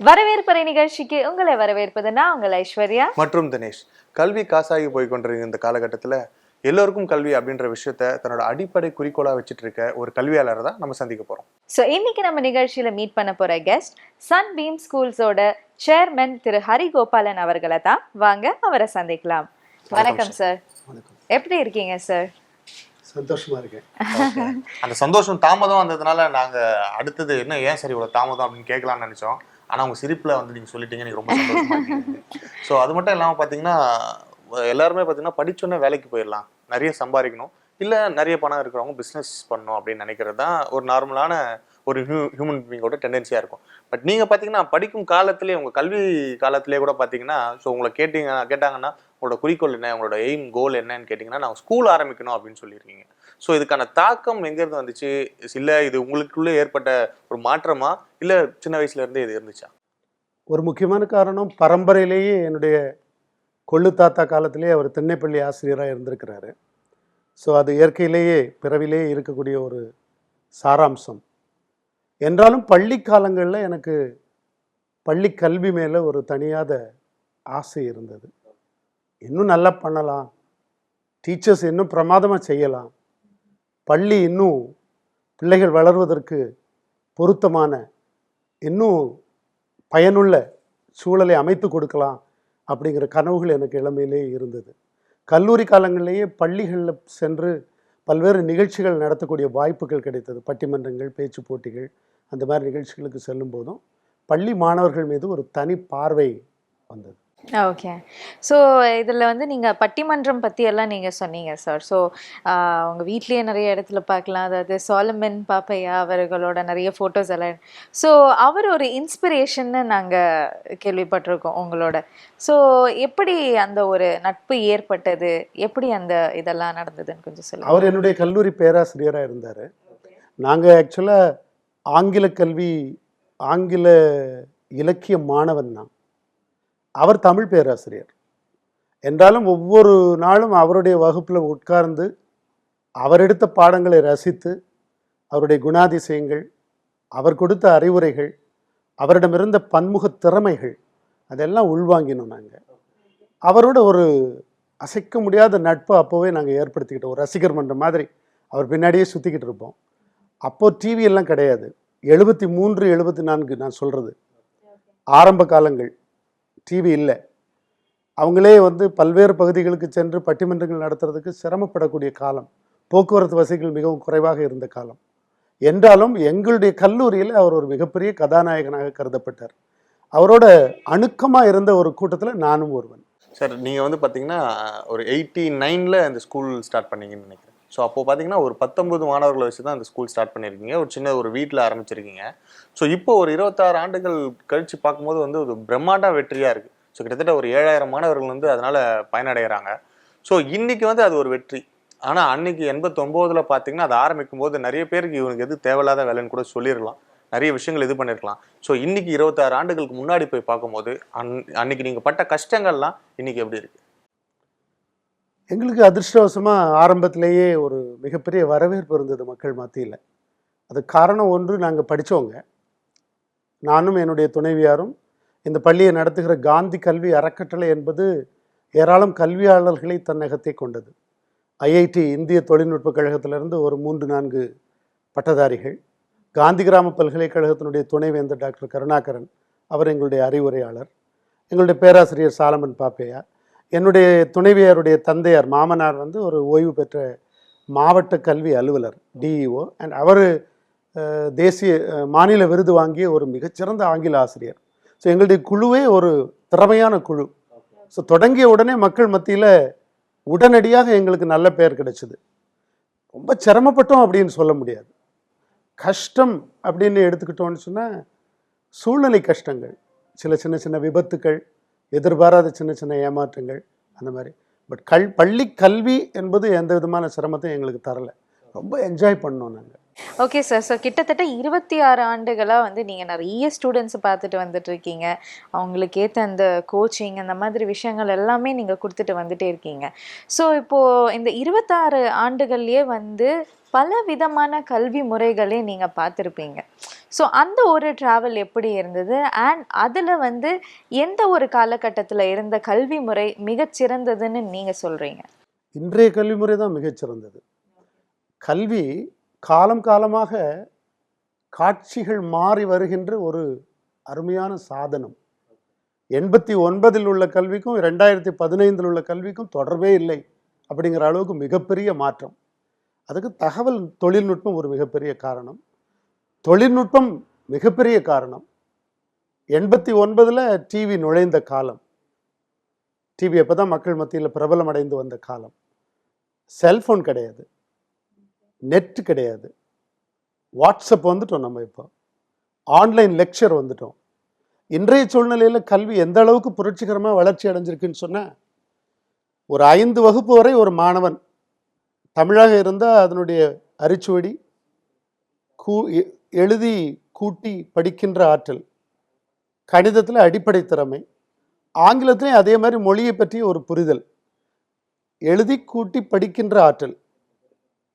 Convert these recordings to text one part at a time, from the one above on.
வரவேற்பறை நிகழ்ச்சிக்கு உங்களை வரவேற்பது நான் உங்கள் ஐஸ்வர்யா மற்றும் தினேஷ். கல்வி காசாகி போய் கொண்டிருக்கிற இந்த காலகட்டத்தில் எல்லோருக்கும் கல்வி அப்படின்ற விஷயத்த தன்னோட அடிப்படை குறிக்கோளா வச்சுட்டு இருக்க ஒரு கல்வியாளரை தான் நம்ம சந்திக்க போறோம். ஸோ இன்னைக்கு நம்ம நிகழ்ச்சியில மீட் பண்ண போற கெஸ்ட் சன்பீம் ஸ்கூல்ஸோட சேர்மன் திரு ஹரிகோபாலன் அவர்களை தான். வாங்க அவரை சந்திக்கலாம். வணக்கம் சார். எப்படி இருக்கீங்க சார்? சந்தோஷமா இருக்கேன். அந்த சந்தோஷம் தாமதம் வந்ததுனால நாங்க அடுத்தது என்ன ஏன் சரி இவ்வளவு தாமதம் அப்படின்னு கேட்கலாம்னு நினைச்சோம். ஆனா உங்க சிரிப்புல வந்து நீங்க சொல்லிட்டீங்க, எனக்கு ரொம்ப சந்தோஷமா இருக்கு. ஸோ அது மட்டும் இல்லாம பாத்தீங்கன்னா எல்லாருமே பாத்தீங்கன்னா படிச்சோன்னே வேலைக்கு போயிடலாம், நிறைய சம்பாதிக்கணும், இல்ல நிறைய பணம் இருக்கிறவங்க பிசினஸ் பண்ணணும் அப்படின்னு நினைக்கிறது தான் ஒரு நார்மலான ஒரு ஹியூமன் பீங்கோட டெண்டன்சியா இருக்கும். பட் நீங்க பாத்தீங்கன்னா படிக்கும் காலத்திலேயே உங்க கல்வி காலத்திலேயே கூட பாத்தீங்கன்னா ஸோ உங்களை கேட்டாங்கன்னா உங்களோட குறிக்கோள் என்ன, உங்களோட எய்ம் கோல் என்னன்னு கேட்டிங்கன்னா நான் ஸ்கூல் ஆரம்பிக்கணும் அப்படின்னு சொல்லியிருக்கீங்க. ஸோ இதுக்கான தாக்கம் எங்கேருந்து வந்துச்சு? இல்லை இது உங்களுக்குள்ளே ஏற்பட்ட ஒரு மாற்றமா, இல்லை சின்ன வயசுலேருந்தே இது இருந்துச்சா? ஒரு முக்கியமான காரணம், பரம்பரையிலேயே என்னுடைய கொள்ளு தாத்தா காலத்திலேயே அவர் திண்ணைப்பள்ளி ஆசிரியராக இருந்திருக்கிறாரு. ஸோ அது இயற்கையிலேயே பிறவிலேயே இருக்கக்கூடிய ஒரு சாராம்சம். என்றாலும் பள்ளி காலங்களில் எனக்கு பள்ளி கல்வி மேலே ஒரு தனியாத ஆசை இருந்தது. இன்னும் நல்லா பண்ணலாம், டீச்சர்ஸ் இன்னும் பிரமாதமாக செய்யலாம், பள்ளி இன்னும் பிள்ளைகள் வளர்வதற்கு பொருத்தமான இன்னும் பயனுள்ள சூழலை அமைத்து கொடுக்கலாம் அப்படிங்கிற கனவுகள் எனக்கு இளமையிலே இருந்தது. கல்லூரி காலங்களிலேயே பள்ளிகளில் சென்று பல்வேறு நிகழ்ச்சிகள் நடத்தக்கூடிய வாய்ப்புகள் கிடைத்தது. பட்டிமன்றங்கள், பேச்சு போட்டிகள், அந்த மாதிரி நிகழ்ச்சிகளுக்கு செல்லும் போதும் பள்ளி மாணவர்கள் மீது ஒரு தனி பார்வை வந்தது. ஓகே. ஸோ இதில் வந்து நீங்கள் பட்டிமன்றம் பற்றி எல்லாம் நீங்கள் சொன்னீங்க சார். ஸோ உங்கள் வீட்லேயே நிறைய இடத்துல பார்க்கலாம், அதாவது சாலமன் பாப்பையா அவர்களோட நிறைய ஃபோட்டோஸ் எல்லாம். ஸோ அவர் ஒரு இன்ஸ்பிரேஷன்னு நாங்கள் கேள்விப்பட்டிருக்கோம் உங்களோட. ஸோ எப்படி அந்த ஒரு நட்பு ஏற்பட்டது, எப்படி அந்த இதெல்லாம் நடந்ததுன்னு கொஞ்சம் சொல்லுங்கள். அவர் என்னுடைய கல்லூரி பேராசிரியராக இருந்தார். நாங்கள் ஆக்சுவலாக ஆங்கில இலக்கிய மாணவன் தான். அவர் தமிழ் பேராசிரியர் என்றாலும் ஒவ்வொரு நாளும் அவருடைய வகுப்பில் உட்கார்ந்து அவர் எடுத்த பாடங்களை ரசித்து அவருடைய குணாதிசயங்கள், அவர் கொடுத்த அறிவுரைகள், அவரிடமிருந்த பன்முக திறமைகள் அதெல்லாம் உள்வாங்கினோம். நாங்கள் அவரோட ஒரு அசைக்க முடியாத நட்பை அப்போவே நாங்கள் ஏற்படுத்திக்கிட்டோம். ஒரு ரசிகர் மன்ற மாதிரி அவர் பின்னாடியே சுற்றிக்கிட்டு இருப்போம். அப்போது டிவி எல்லாம் கிடையாது. 73, 74 நான் சொல்கிறது ஆரம்ப காலங்கள். டிவி இல்லை. அவங்களே வந்து பல்வேறு பகுதிகளுக்கு சென்று பட்டிமன்றங்கள் நடத்துறதுக்கு சிரமப்படக்கூடிய காலம், போக்குவரத்து வசதிகள் மிகவும் குறைவாக இருந்த காலம். என்றாலும் எங்களுடைய கல்லூரியில் அவர் ஒரு மிகப்பெரிய கதாநாயகனாக கருதப்பட்டார். அவரோட அணுக்கமாக இருந்த ஒரு கூட்டத்தில் நானும் ஒருவன். சார், நீங்கள் வந்து பார்த்தீங்கன்னா ஒரு 89ல் இந்த ஸ்கூல் ஸ்டார்ட் பண்ணீங்கன்னு நினைக்கிறேன். ஸோ அப்போது பார்த்தீங்கன்னா ஒரு 19 மாணவர்களை வச்சு தான் அந்த ஸ்கூல் ஸ்டார்ட் பண்ணியிருக்கீங்க. ஒரு சின்ன ஒரு வீட்டில் ஆரம்பிச்சிருக்கீங்க. ஸோ இப்போ ஒரு 26 ஆண்டுகள் கழித்து பார்க்கும்போது வந்து ஒரு பிரம்மாண்ட வெற்றியாக இருக்குது. ஸோ கிட்டத்தட்ட ஒரு 7000 மாணவர்கள் வந்து அதனால் பயனடைகிறாங்க. ஸோ இன்றைக்கி வந்து அது ஒரு வெற்றி. ஆனால் அன்றைக்கி 89ல் பார்த்தீங்கன்னா அது ஆரம்பிக்கும் போது நிறைய பேருக்கு இவனுக்கு எது தேவையில்லாத வேலைன்னு கூட சொல்லிடலாம், நிறைய விஷயங்கள் இது பண்ணியிருக்கலாம். ஸோ இன்றைக்கி 26 ஆண்டுகளுக்கு முன்னாடி போய் பார்க்கும்போது அன்றைக்கி நீங்கள் பட்ட கஷ்டங்கள்லாம் இன்றைக்கி எப்படி இருக்குது? எங்களுக்கு அதிர்ஷ்டவசமாக ஆரம்பத்திலேயே ஒரு மிகப்பெரிய வரவேற்பு இருந்தது மக்கள் மத்தியில். அது காரணம் ஒன்று, நாங்கள் படித்தவங்க, நானும் என்னுடைய துணைவியாரும். இந்த பள்ளியை நடத்துகிற காந்தி கல்வி அறக்கட்டளை என்பது ஏராளம் கல்வியாளர்களை தன்னகத்தை கொண்டது. ஐஐடி இந்திய தொழில்நுட்ப கழகத்திலிருந்து ஒரு 3-4 பட்டதாரிகள், காந்தி கிராம பல்கலைக்கழகத்தினுடைய துணைவேந்தர் டாக்டர் கருணாகரன், அவர் எங்களுடைய அறிவுரையாளர், எங்களுடைய பேராசிரியர் சாலமன் பாப்பையா, என்னுடைய துணைவியாருடைய தந்தையார் மாமனார் வந்து ஒரு ஓய்வு பெற்ற மாவட்ட கல்வி அலுவலர் டிஇஓ, அண்ட் அவர் தேசிய மாநில விருது வாங்கிய ஒரு மிகச்சிறந்த ஆங்கில ஆசிரியர். ஸோ எங்களுடைய குழுவே ஒரு திறமையான குழு. ஸோ சொதங்கிய உடனே மக்கள் மத்தியில் உடனடியாக எங்களுக்கு நல்ல பெயர் கிடைச்சிது. ரொம்ப சிரமப்பட்டோம் அப்படின்னு சொல்ல முடியாது. கஷ்டம் அப்படின்னு எடுத்துக்கிட்டோன்னு சொன்னால் சூழ்நிலை கஷ்டங்கள், சின்ன சின்ன விபத்துக்கள், எதிர்பாராத சின்ன ஏமாற்றங்கள், அந்த மாதிரி. பட் பள்ளி கல்வி என்பது எந்த விதமான சிரமத்தையும் எங்களுக்கு தரலை. ரொம்ப என்ஜாய் பண்ணோம் நாங்கள். Okay sir. ஸோ கிட்டத்தட்ட 26 ஆண்டுகளாக வந்து நீங்கள் நிறைய ஸ்டூடெண்ட்ஸை பார்த்துட்டு வந்துட்டு இருக்கீங்க. அவங்களுக்கு ஏற்ற அந்த கோச்சிங், அந்த மாதிரி விஷயங்கள் எல்லாமே நீங்கள் கொடுத்துட்டு வந்துட்டே இருக்கீங்க. ஸோ இப்போது இந்த 26 ஆண்டுகள்லேயே வந்து பல விதமான கல்வி முறைகளே நீங்கள் பார்த்துருப்பீங்க. ஸோ அந்த ஒரு ட்ராவல் எப்படி இருந்தது? அண்ட் அதில் வந்து எந்த ஒரு காலகட்டத்தில் இருந்த கல்வி முறை மிகச்சிறந்ததுன்னு நீங்கள் சொல்கிறீங்க? இன்றைய கல்வி முறை தான் மிகச்சிறந்தது. கல்வி காலம் காலமாக காட்சிகள் மாறி வருகின்ற ஒரு அருமையான சாதனம். 89 உள்ள கல்விக்கும் 2015 உள்ள கல்விக்கும் தொடர்பே இல்லை அப்படிங்கிற அளவுக்கு மிகப்பெரிய மாற்றம். அதுக்கு தகவல் தொழில்நுட்பம் ஒரு மிகப்பெரிய காரணம். தொழில்நுட்பம் மிகப்பெரிய காரணம். 89 டிவி நுழைந்த காலம். டிவி அப்போ தான் மக்கள் மத்தியில் பிரபலம் அடைந்து வந்த காலம். செல்ஃபோன் கிடையாது, நெட் கிடையாது, வாட்ஸ்அப் வந்துட்டோம், நம்ம இப்போ ஆன்லைன் லெக்சர் வந்துட்டோம். இன்றைய சூழ்நிலையில் கல்வி எந்த அளவுக்கு புரட்சிகரமாக வளர்ச்சி அடைஞ்சிருக்குன்னு சொன்னால், ஒரு 5 வகுப்பு வரை ஒரு மாணவன் தமிழாக இருந்தால் அதனுடைய அரிச்சுவடி எழுதி கூட்டி படிக்கின்ற ஆற்றல், கணிதத்தில் அடிப்படை திறமை, ஆங்கிலத்திலையும் அதே மாதிரி மொழியை பற்றிய ஒரு புரிதல், எழுதி கூட்டி படிக்கின்ற ஆற்றல்,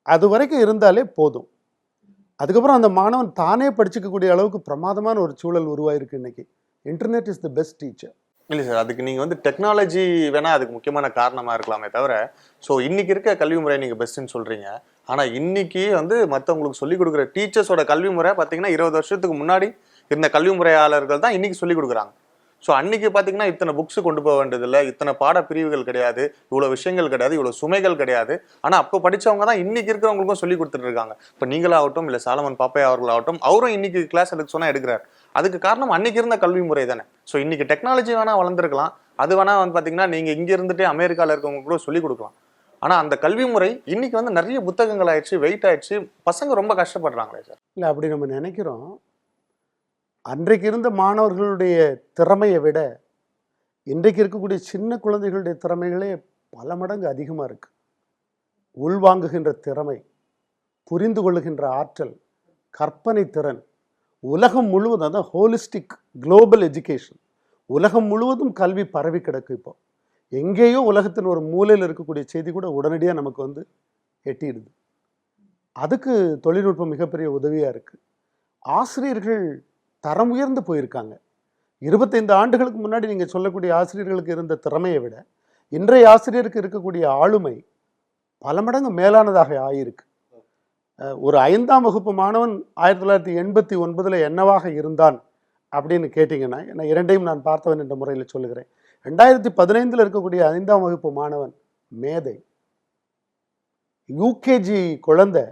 அது வரைக்கும் இருந்தாலே போதும். அதுக்கப்புறம் அந்த மாணவன் தானே படிச்சுக்கக்கூடிய அளவுக்கு பிரமாதமான ஒரு சூழல் உருவாயிருக்கு. இன்னைக்கு internet is the best teacher. இல்லை சார், அதுக்கு நீங்கள் வந்து டெக்னாலஜி வேணால் அதுக்கு முக்கியமான காரணமாக இருக்கலாமே தவிர, ஸோ இன்றைக்கி இருக்க கல்வி முறை நீங்கள் பெஸ்ட்டுன்னு சொல்கிறீங்க. ஆனால் இன்றைக்கி வந்து மற்றவங்களுக்கு சொல்லிக் கொடுக்குற டீச்சர்ஸோட கல்வி முறை பார்த்தீங்கன்னா 20 வருஷத்துக்கு முன்னாடி இருந்த கல்வி முறையாளர்கள் தான் இன்றைக்கி சொல்லிக் கொடுக்குறாங்க. ஸோ அன்றைக்கி பார்த்தீங்கன்னா இத்தனை புக்ஸ் கொண்டு போக வேண்டியதில்லை, இத்தனை பாட பிரிவுகள் கிடையாது, இவ்வளோ விஷயங்கள் கிடையாது, இவ்வளோ சுமைகள் கிடையாது. ஆனால் அப்போ படித்தவங்க தான் இன்றைக்கி இருக்கிறவங்களுக்கும் சொல்லி கொடுத்துட்டு இருக்காங்க. இப்போ நீங்களாகட்டும் இல்லை சாலமன் பாப்பையா அவர்களாகட்டும், அவரும் இன்றைக்கி கிளாஸ் எடுக்க சொன்னால் எடுக்கிறார். அதுக்கு காரணம் அன்னைக்கு இருந்த கல்வி முறை தானே. ஸோ இன்னைக்கு டெக்னாலஜி வேணா வளர்ந்துருக்கலாம், அது வேணா வந்து பார்த்தீங்கன்னா நீங்கள் இங்கே இருந்துட்டு அமெரிக்காவில் இருக்கவங்க கூட சொல்லிக் கொடுக்கலாம். ஆனால் அந்த கல்வி முறை இன்னைக்கு வந்து நிறைய புத்தகங்கள் ஆயிடுச்சு, வெயிட் ஆயிடுச்சு, பசங்க ரொம்ப கஷ்டப்படுறாங்களே சார். இல்லை, அப்படி நம்ம நினைக்கிறோம். அன்றைக்கு இருந்த மாணவர்களுடைய திறமையை விட இன்றைக்கு இருக்கக்கூடிய சின்ன குழந்தைகளுடைய திறமைகளே பல மடங்கு அதிகமாக இருக்கு. உள்வாங்குகின்ற திறமை, புரிந்து கொள்ளுகின்ற ஆற்றல், கற்பனை திறன், உலகம் முழுவதும், அதான் ஹோலிஸ்டிக் குளோபல் எஜுகேஷன், உலகம் முழுவதும் கல்வி பரவி கிடக்கு. இப்போ எங்கேயோ உலகத்தின் ஒரு மூலையில் இருக்கக்கூடிய செய்தி கூட உடனடியாக நமக்கு வந்து எட்டிடுது. அதுக்கு தொழில்நுட்பம் மிகப்பெரிய உதவியாக இருக்குது. ஆசிரியர்கள் தரம் உயர்ந்து போயிருக்காங்க. 25 ஆண்டுகளுக்கு முன்னாடி நீங்கள் சொல்லக்கூடிய ஆசிரியர்களுக்கு இருந்த திறமையை விட இன்றைய ஆசிரியருக்கு இருக்கக்கூடிய ஆளுமை பல மடங்கு மேலானதாக ஆயிருக்கு. ஒரு 5ஆம் வகுப்பு மாணவன் 1989 என்னவாக இருந்தான் அப்படின்னு கேட்டிங்கன்னா, ஏன்னா இரண்டையும் நான் பார்த்தவன் என்ற முறையில் சொல்லுகிறேன். 2015 இருக்கக்கூடிய 5ஆம் வகுப்பு மாணவன் மேதை. யூகேஜி குழந்தை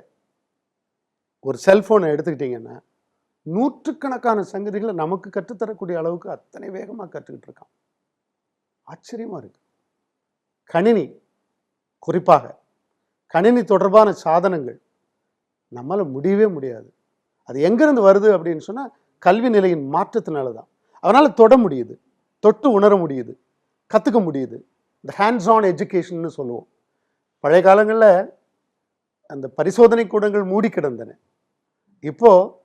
ஒரு செல்ஃபோனை எடுத்துக்கிட்டிங்கன்னா நூற்றுக்கணக்கான சங்கதிகளை நமக்கு கற்றுத்தரக்கூடிய அளவுக்கு அத்தனை வேகமாக கற்றுக்கிட்டு இருக்கான். ஆச்சரியமாக இருக்கு. கணினி, குறிப்பாக கணினி தொடர்பான சாதனங்கள் நம்மளால் முடியவே முடியாது. அது எங்கேருந்து வருது அப்படின்னு சொன்னால் கல்வி நிலையின் மாற்றத்தினால தான். அதனால் தொட முடியுது, தொட்டு உணர முடியுது, கற்றுக்க முடியுது. இந்த ஹேண்ட்ஸ் ஆன் எஜுகேஷன்னு சொல்லுவோம். பழைய காலங்களில் அந்த பரிசோதனை கூடங்கள் மூடி கிடந்தன. இப்போது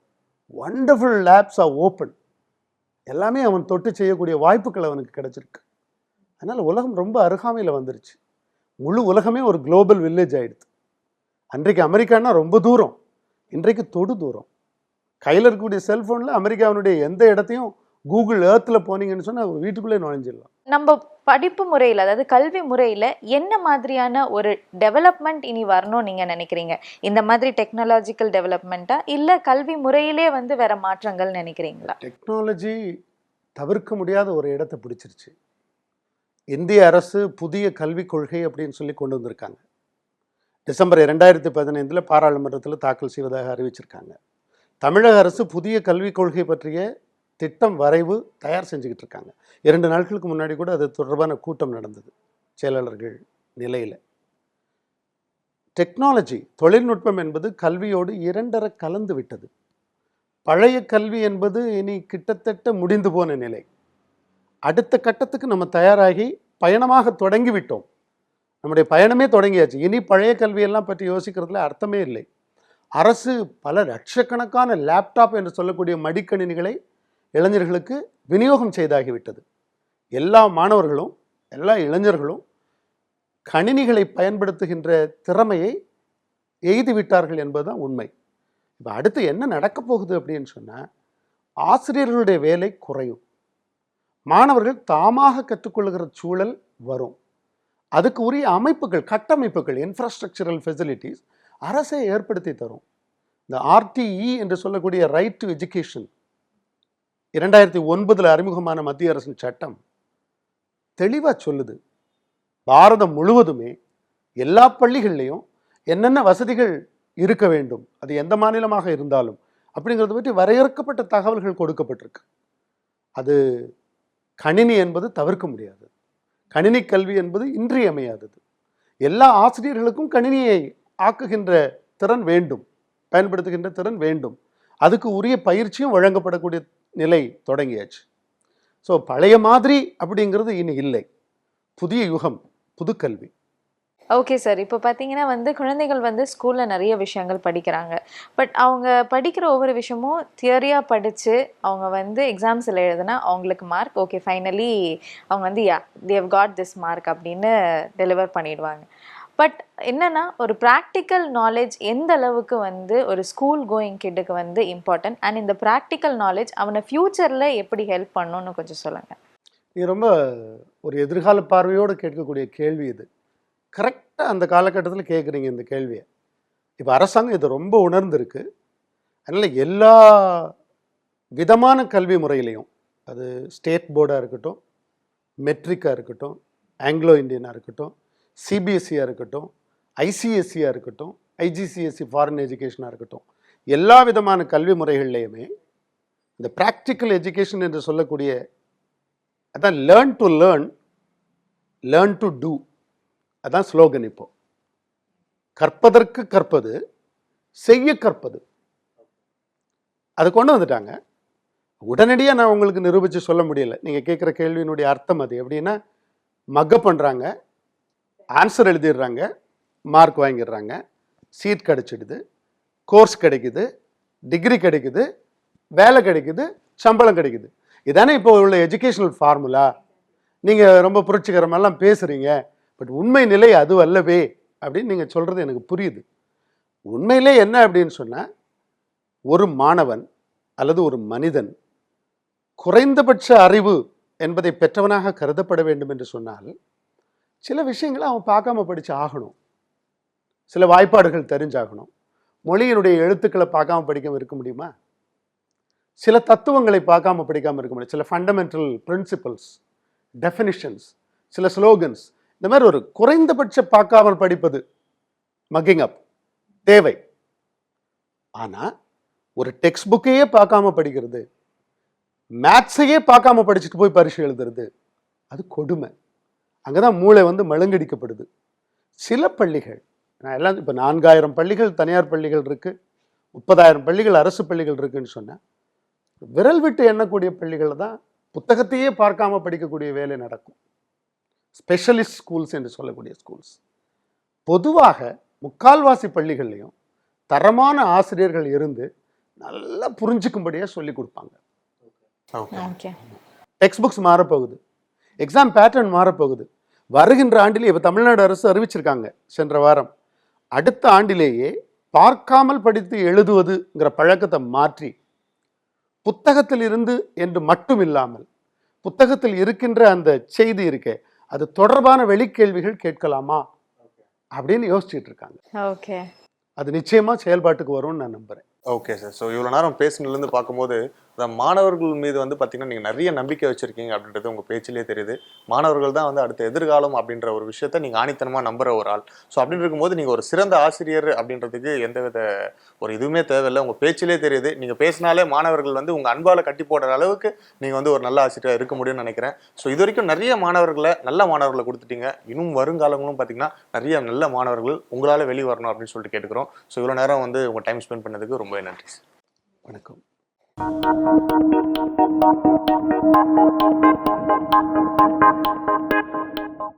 வண்டர்ஃபுல் லேப்ஸ் ஆர் ஓப்பன். எல்லாமே அவன் தொட்டு செய்யக்கூடிய வாய்ப்புகள் அவனுக்கு கிடைச்சிருக்கு. அதனால் உலகம் ரொம்ப அருகாமையில் வந்துருச்சு. முழு உலகமே ஒரு குளோபல் வில்லேஜ் ஆகிடுது. அன்றைக்கு அமெரிக்கானா ரொம்ப தூரம், இன்றைக்கு தொடு தூரம். கையில் இருக்கக்கூடிய செல்ஃபோனில் அமெரிக்காவினுடைய எந்த இடத்தையும் கூகுள் ஏர்த்தில் போனீங்கன்னு சொன்னால் வீட்டுக்குள்ளே நுழைஞ்சிடலாம். நம்ம படிப்பு முறையில், அதாவது கல்வி முறையில் என்ன மாதிரியான ஒரு டெவலப்மெண்ட் இனி வரணும்னு நீங்கள் நினைக்கிறீங்க? இந்த மாதிரி டெக்னாலஜிக்கல் டெவலப்மெண்ட்டா இல்லை கல்வி முறையிலே வந்து வேற மாற்றங்கள் நினைக்கிறீங்களா? டெக்னாலஜி தவிர்க்க முடியாத ஒரு இடத்தை பிடிச்சிருச்சு. இந்திய அரசு புதிய கல்விக் கொள்கை அப்படின்னு சொல்லி கொண்டு வந்திருக்காங்க. டிசம்பர் 2015 பாராளுமன்றத்தில் தாக்கல் செய்வதாக அறிவிச்சிருக்காங்க. தமிழக அரசு புதிய கல்விக் கொள்கை பற்றிய திட்டம் வரைவு தயார் செஞ்சுக்கிட்டு இருக்காங்க. 2 நாட்களுக்கு முன்னாடி கூட அது தொடர்பான கூட்டம் நடந்தது செயலாளர்கள் நிலையில். டெக்னாலஜி, தொழில்நுட்பம் என்பது கல்வியோடு 2 கலந்து விட்டது. பழைய கல்வி என்பது இனி கிட்டத்தட்ட முடிந்து போன நிலை. அடுத்த கட்டத்துக்கு நம்ம தயாராகி பயணமாக தொடங்கி விட்டோம். நம்முடைய பயணமே தொடங்கியாச்சு. இனி பழைய கல்வியெல்லாம் பற்றி யோசிக்கிறதுல அர்த்தமே இல்லை. அரசு பல லட்சக்கணக்கான லேப்டாப் என்று சொல்லக்கூடிய மடிக்கணினிகளை இளைஞர்களுக்கு விநியோகம் செய்தாகிவிட்டது. எல்லா மாணவர்களும், எல்லா இளைஞர்களும் கணினிகளை பயன்படுத்துகின்ற திறமையை எய்து விட்டார்கள் என்பதுதான் உண்மை. இப்போ அடுத்து என்ன நடக்க போகுது அப்படின்னு சொன்னால், ஆசிரியர்களுடைய வேலை குறையும். மாணவர்கள் தாமாக கற்றுக்கொள்ளுகிற சூழல் வரும். அதுக்கு உரிய அமைப்புகள், கட்டமைப்புகள், இன்ஃப்ராஸ்ட்ரக்சரல் ஃபெசிலிட்டிஸ் அரசே ஏற்படுத்தி தரும். இந்த RTE என்று சொல்லக்கூடிய ரைட் டு எஜுகேஷன் 2009 அறிமுகமான மத்திய அரசின் சட்டம் தெளிவாக சொல்லுது, பாரதம் முழுவதுமே எல்லா பள்ளிகள்லையும் என்னென்ன வசதிகள் இருக்க வேண்டும், அது எந்த மாநிலமாக இருந்தாலும் அப்படிங்கிறத பற்றி வரையறுக்கப்பட்ட தகவல்கள் கொடுக்கப்பட்டிருக்கு. அது கணினி என்பது தவிர்க்க முடியாது. கணினி கல்வி என்பது இன்றியமையாதது. எல்லா ஆசிரியர்களுக்கும் கணினியை ஆக்குகின்ற திறன் வேண்டும், பயன்படுத்துகின்ற திறன் வேண்டும். அதுக்கு உரிய பயிற்சியும் வழங்கப்படக்கூடிய நிலை தொடங்கியாச்சு. ஸோ பழைய மாதிரி அப்படிங்கிறது இனி இல்லை. புதிய யுகம், புது கல்வி. Okay sir. இப்போ பார்த்தீங்கன்னா வந்து குழந்தைகள் வந்து ஸ்கூலில் நிறைய விஷயங்கள் படிக்கிறாங்க. பட் அவங்க படிக்கிற ஒவ்வொரு விஷயமும் தியரியாக படித்து அவங்க வந்து எக்ஸாம்ஸில் எழுதுனா அவங்களுக்கு மார்க் ஓகே ஃபைனலி அவங்க வந்து தேவ் காட் திஸ் மார்க் அப்படின்னு டெலிவர் பண்ணிடுவாங்க. பட் என்னன்னா ஒரு ப்ராக்டிக்கல் நாலேஜ் எந்த அளவுக்கு வந்து ஒரு ஸ்கூல் கோயிங் கிட்டுக்கு வந்து இம்பார்ட்டன்ட், அண்ட் இந்த ப்ராக்டிக்கல் நாலேஜ் அவனை ஃப்யூச்சரில் எப்படி ஹெல்ப் பண்ணணும்னு கொஞ்சம் சொல்லுங்கள். இது ரொம்ப ஒரு எதிர்கால பார்வையோடு கேட்கக்கூடிய கேள்வி இது. கரெக்டாக அந்த காலகட்டத்தில் கேட்குறீங்க இந்த கேள்வியை. இப்போ அரசாங்கம் இதை ரொம்ப உணர்ந்திருக்கு. அதனால் எல்லா விதமான கல்வி முறையிலையும், அது ஸ்டேட் போர்டாக இருக்கட்டும், மெட்ரிக்காக இருக்கட்டும், ஆங்கிலோ இந்தியனாக இருக்கட்டும், சிபிஎஸ்சியாக இருக்கட்டும், ஐசிஎஸ்சியாக இருக்கட்டும், ஐஜிசிஎஸ்சி ஃபாரின் எஜுகேஷனாக இருக்கட்டும், எல்லா விதமான கல்வி முறைகள்லையுமே இந்த ப்ராக்டிக்கல் எஜுகேஷன் என்று சொல்லக்கூடிய அதான் learn to learn, learn to do, அதான் ஸ்லோகன். இப்போ கற்பதற்கு கற்பது, செய்ய கற்பது, அது கொண்டு வந்துட்டாங்க. உடனடியாக நான் உங்களுக்கு நிரூபித்து சொல்ல முடியல. நீங்கள் கேட்குற கேள்வியினுடைய அர்த்தம் அது எப்படின்னா, மக்கப் பண்ணுறாங்க, ஆன்சர் எழுதிடுறாங்க, மார்க் வாங்கிடுறாங்க, சீட் கிடைச்சிடுது, கோர்ஸ் கிடைக்குது, டிகிரி கிடைக்குது, வேலை கிடைக்குது, சம்பளம் கிடைக்குது. இதானே இப்போ உள்ள எஜுகேஷனல் ஃபார்முலா. நீங்கள் ரொம்ப புரட்சிகரமெல்லாம் பேசுகிறீங்க, பட் உண்மை நிலை அது அல்லவே அப்படின்னு நீங்கள் சொல்கிறது எனக்கு புரியுது. உண்மையிலே என்ன அப்படின்னு சொன்னால், ஒரு மாணவன் அல்லது ஒரு மனிதன் குறைந்தபட்ச அறிவு என்பதை பெற்றவனாக கருதப்பட வேண்டும் என்று சொன்னால் சில விஷயங்களை அவன் பார்க்காம படித்து ஆகணும். சில வாய்ப்பாடுகள் தெரிஞ்சாகணும். மொழியினுடைய எழுத்துக்களை பார்க்காம படிக்காமல் இருக்க முடியுமா? சில தத்துவங்களை பார்க்காம படிக்காமல் இருக்க முடியும். சில ஃபண்டமெண்டல் பிரின்சிபல்ஸ், டெஃபினிஷன்ஸ், சில ஸ்லோகன்ஸ், இந்த மாதிரி ஒரு குறைந்தபட்ச பார்க்காமல் படிப்பது மக்கிங் அப் தேவை. ஆனால் ஒரு டெக்ஸ்ட் புக்கையே பார்க்காம படிக்கிறது, மேத்ஸையே பார்க்காம படிச்சுட்டு போய் பரீட்சை எழுதுறது, அது கொடுமை. அங்கே தான் மூளை வந்து மழுங்கடிக்கப்படுது. சில பள்ளிகள், நான் எல்லாம் இப்போ 4000 பள்ளிகள் தனியார் பள்ளிகள் இருக்குது, 30,000 பள்ளிகள் அரசு பள்ளிகள் இருக்குன்னு சொன்னேன். விரல் விட்டு எண்ணக்கூடிய பள்ளிகளில் தான் புத்தகத்தையே பார்க்காம படிக்கக்கூடிய வேலை நடக்கும். ஸ்பெஷலிஸ்ட் ஸ்கூல்ஸ் என்று சொல்லக்கூடிய ஸ்கூல்ஸ். பொதுவாக முக்கால்வாசி பள்ளிகள்லையும் தரமான ஆசிரியர்கள் இருந்து நல்லா புரிஞ்சுக்கும்படியாக சொல்லி கொடுப்பாங்க. டெக்ஸ்ட் புக்ஸ் மாறப்போகுது, எக்ஸாம் பேட்டர்ன் மாறப்போகுது. வருகின்ற ஆண்டிலே இப்போ தமிழ்நாடு அரசு அறிவிச்சிருக்காங்க சென்ற வாரம், அடுத்த ஆண்டிலேயே பார்க்காமல் படித்து எழுதுவதுங்கிற பழக்கத்தை மாற்றி புத்தகத்தில் இருந்து என்று மட்டும் இல்லாமல் புத்தகத்தில் இருக்கின்ற அந்த செய்தி இருக்கே அது தொடர்பான வெளிக்கேள்விகள் கேட்கலாமா அப்படின்னு யோசிச்சுட்டு இருக்காங்க. ஓகே, அது நிச்சயமா செயல்பாட்டுக்கு வரும்னு நான் நம்புறேன். Okay sir. ஸோ இவ்வளோ நேரம் பேசுனதுலேருந்து பார்க்கும்போது மாணவர்கள் மீது வந்து பார்த்தீங்கன்னா நீங்கள் நிறைய நம்பிக்கை வச்சுருக்கீங்க அப்படின்றது உங்கள் பேச்சிலே தெரியுது. மாணவர்கள் தான் வந்து அடுத்த எதிர்காலம் அப்படின்ற ஒரு விஷயத்த நீங்கள் ஆணித்தனமாக நம்புகிற ஒரு ஆள். ஸோ அப்படின்னு இருக்கும்போது நீங்கள் ஒரு சிறந்த ஆசிரியர் அப்படின்றதுக்கு எந்தவித ஒரு இதுவுமே தேவையில்லை, உங்கள் பேச்சிலே தெரியுது. நீங்கள் பேசினாலே மாணவர்கள் வந்து உங்கள் அன்பால் கட்டி போடுற அளவுக்கு நீங்கள் வந்து ஒரு நல்ல ஆசிரியராக இருக்க முடியும்னு நினைக்கிறேன். ஸோ இது வரைக்கும் நிறைய மாணவர்களை, நல்ல மாணவர்களை கொடுத்துட்டீங்க. இன்னும் வருங்காலங்களும் பார்த்தீங்கன்னா நிறைய நல்ல மாணவர்கள் உங்களால் வெளியே வரணும் அப்படின்னு சொல்லிட்டு கேட்டுக்கிறோம். ஸோ இவ்வளோ நேரம் வந்து உங்கள் டைம் ஸ்பெண்ட் பண்ணதுக்கு ரொம்ப நன்றி. வணக்கம்.